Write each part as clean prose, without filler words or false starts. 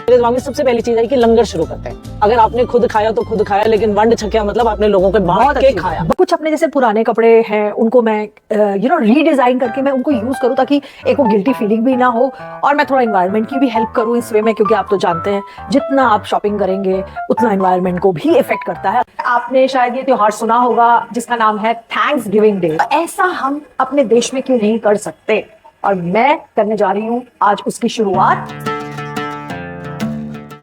मेरे दिमाग में सबसे पहली चीज है कि लंगर शुरू करते हैं। अगर आपने खुद खाया तो खुद खाया, लेकिन वंड छकिया मतलब आपने लोगों के बांट के खाया। कुछ अपने जैसे पुराने कपड़े हैं उनको मैं रीडिजाइन करके मैं उनको यूज करूँ, ताकि एक वो गिल्टी फीलिंग भी ना हो और मैं थोड़ा एनवायरनमेंट की भी हेल्प करूँ इस वे में, क्योंकि आप तो जानते हैं जितना आप शॉपिंग करेंगे उतना एनवायरनमेंट को भी इफेक्ट करता है। आपने शायद ये त्योहार सुना होगा जिसका नाम है थैंक्स गिविंग डे। ऐसा हम अपने देश में क्यों नहीं कर सकते, और मैं करने जा रही हूँ आज उसकी शुरुआत।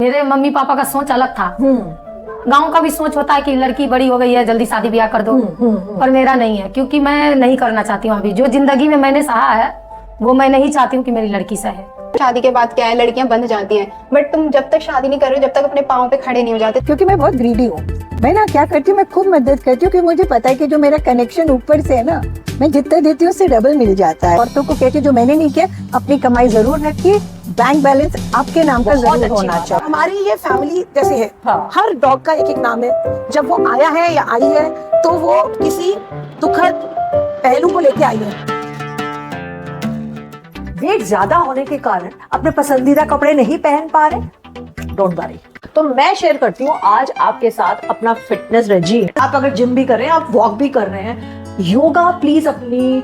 मेरे मम्मी पापा का सोच अलग था। गांव का भी सोच होता है कि लड़की बड़ी हो गई है जल्दी शादी ब्याह कर दो, पर मेरा नहीं है, क्योंकि मैं नहीं करना चाहती हूँ। अभी जो जिंदगी में मैंने सहा है वो मैं नहीं चाहती हूँ कि मेरी लड़की सहे। शादी के बाद क्या है, लड़कियां बंध जाती हैं, बट तुम जब तक शादी नहीं कर रहे हो, जब तक अपने पाँव पे खड़े नहीं हो जाते। क्योंकि मैं बहुत ग्रीडी हूँ, मैं ना क्या करती हूँ, मैं खूब मदद करती हूँ, क्योंकि मुझे पता है कि जो मेरा कनेक्शन ऊपर से है ना, मैं जितना देती हूँ उससे डबल मिल जाता है। औरतों को कहती हूँ जो मैंने नहीं किया अपनी कमाई जरूर रखिए, बैंक बैलेंस आपके नाम का जरूर होना चाहिए। हमारी ये फैमिली जैसे है, हर डॉग का एक एक नाम है। जब वो आया है या आई है तो वो किसी दुखद पहलू को लेके आई है। वेट ज्यादा होने के कारण अपने पसंदीदा कपड़े नहीं पहन पा रहे, डोंट वरी। तो मैं शेयर करती हूँ आज आपके साथ अपना फिटनेस रेजीम। आप अगर जिम भी कर रहे हैं, आप वॉक भी कर रहे हैं, योगा प्लीज अपनी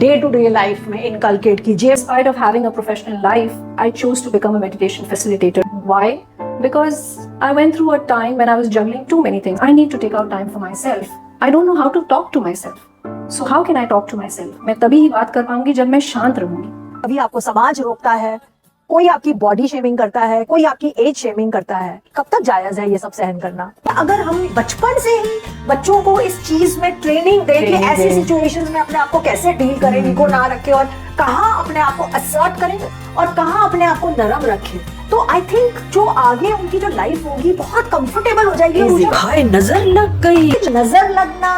डे टू डे लाइफ में इनकलकेट कीजिए। Despite of having a professional life, I chose to become a meditation facilitator. Why? Because I went through a time when I was juggling too many things. I need to take out time for myself. I don't know how to talk to myself. So how can I talk to myself? मैं तभी ही बात कर पाऊंगी जब मैं शांत रहूंगी। अभी आपको समाज रोकता है, कोई आपकी बॉडी शेमिंग करता है, कोई आपकी एज शेमिंग करता है। कब तक जायज है ये सब सहन करना? अगर हम बचपन से ही बच्चों को इस चीज में ट्रेनिंग दें कि ऐसी सिचुएशंस में अपने आप को कैसे डील करें, इनको ना रखें, और कहाँ अपने आप को असर्ट करें और कहाँ अपने आप को नरम रखें, तो आई थिंक जो आगे उनकी जो लाइफ होगी बहुत कंफर्टेबल हो जाएगी। हाय नजर लग गई। नजर लगना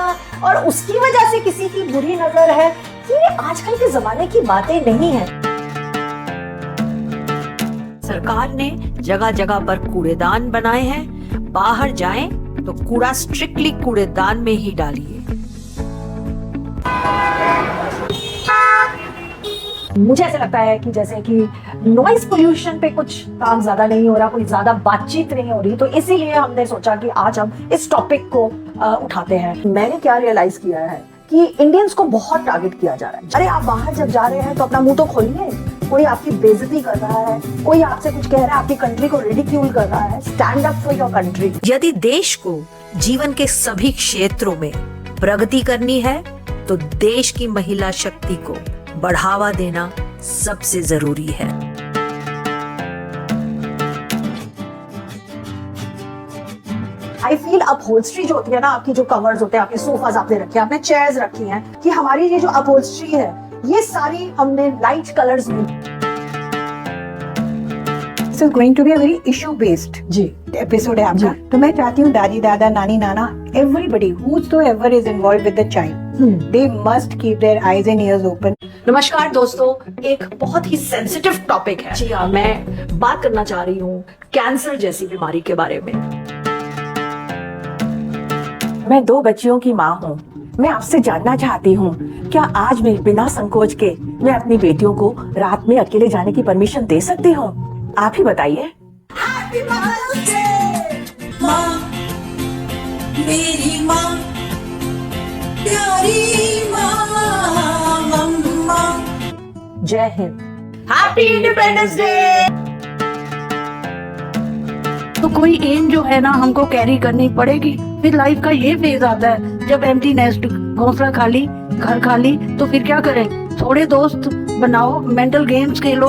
और उसकी वजह से किसी की बुरी नजर है, ये आजकल के जमाने की बातें नहीं है। सरकार ने जगह जगह पर कूड़ेदान बनाए हैं, बाहर जाएं तो कूड़ा स्ट्रिक्टली कूड़ेदान में ही डालिए। मुझे ऐसा लगता है कि जैसे कि नॉइज पोल्यूशन पे कुछ काम ज्यादा नहीं हो रहा, कोई ज्यादा बातचीत नहीं हो रही, तो इसीलिए हमने सोचा कि आज हम इस टॉपिक को उठाते हैं। मैंने क्या रियलाइज किया है कि इंडियंस को बहुत टारगेट किया जा रहा है। अरे आप बाहर जब जा रहे हैं तो अपना मुंह तो खोलिए, कोई आपकी बेइज्जती कर रहा है, कोई आपसे कुछ कह रहा है, आपकी कंट्री को रिडिक्यूल कर रहा है, stand up for your country. यदि देश को जीवन के सभी क्षेत्रों में प्रगति करनी है तो देश की महिला शक्ति को बढ़ावा देना सबसे जरूरी है। आई फील अपहोल्स्ट्री जो होती है ना, आपकी जो कवर्स होते हैं, आपके सोफाज आपने रखे हैं, आपने चेयर्स रखी हैं, कि हमारी ये जो अपहोल्स्ट्री है ये सारी हमने लाइट कलर्स में। This is going to be a very issue based episode है आपका। तो मैं चाहती हूँ दादी दादा नानी नाना everybody whosoever is involved with the child, they must keep their eyes and ears open. नमस्कार दोस्तों, एक बहुत ही सेंसिटिव टॉपिक है। जी हाँ, मैं बात करना चाह रही हूँ कैंसर जैसी बीमारी के बारे में। मैं 2 बच्चियों की माँ हूँ। मैं आपसे जानना चाहती हूँ, क्या आज मैं बिना संकोच के मैं अपनी बेटियों को रात में अकेले जाने की परमिशन दे सकती हूँ? आप ही बताइए। मेरी माँ, प्यारी माँ, मम्मा। जय हिंद। Happy independence day. तो कोई एम जो है ना हमको कैरी करनी पड़ेगी। फिर लाइफ का ये फेज आता है जब एम्प्टी नेस्ट, घोंसला खाली, घर खाली, तो फिर क्या करें? थोड़े दोस्त बनाओ, मेंटल गेम्स खेलो,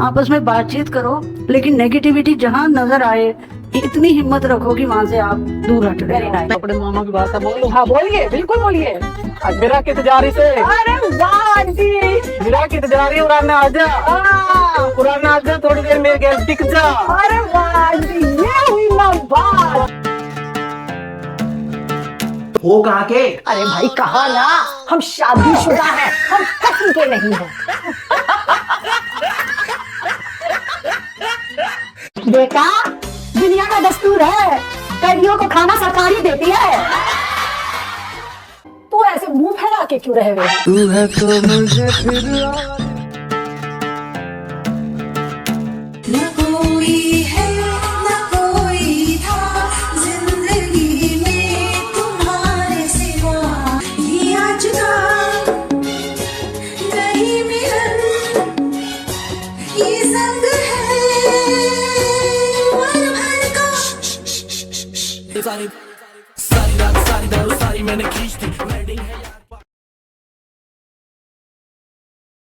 आपस में बातचीत करो, लेकिन नेगेटिविटी जहाँ नजर आए इतनी हिम्मत रखो कि वहाँ से आप दूर हट रहे। मैं अपने मामा की बात बोलूं? हाँ बोलिए, बिल्कुल बोलिए। मेरा कित जा रही से। अरे वाह आंटी, मेरा कित जा रही है, पुराना आजा थोड़ी देर मेरे गैस टिक जा। अरे वाह आंटी, ये हुई ना बात। वो कहाँ के? अरे भाई कहा ना, हम शादीशुदा हैं, हम पति के नहीं हैं। बेटा, दुनिया का दस्तूर है, कैदियों को खाना सरकारी देती है। तू ऐसे मुंह फैला के क्यों रह रहे? तू है तो मुझे फिर कोई सारी रात सारी मैंने खींच दी वेडिंग है यार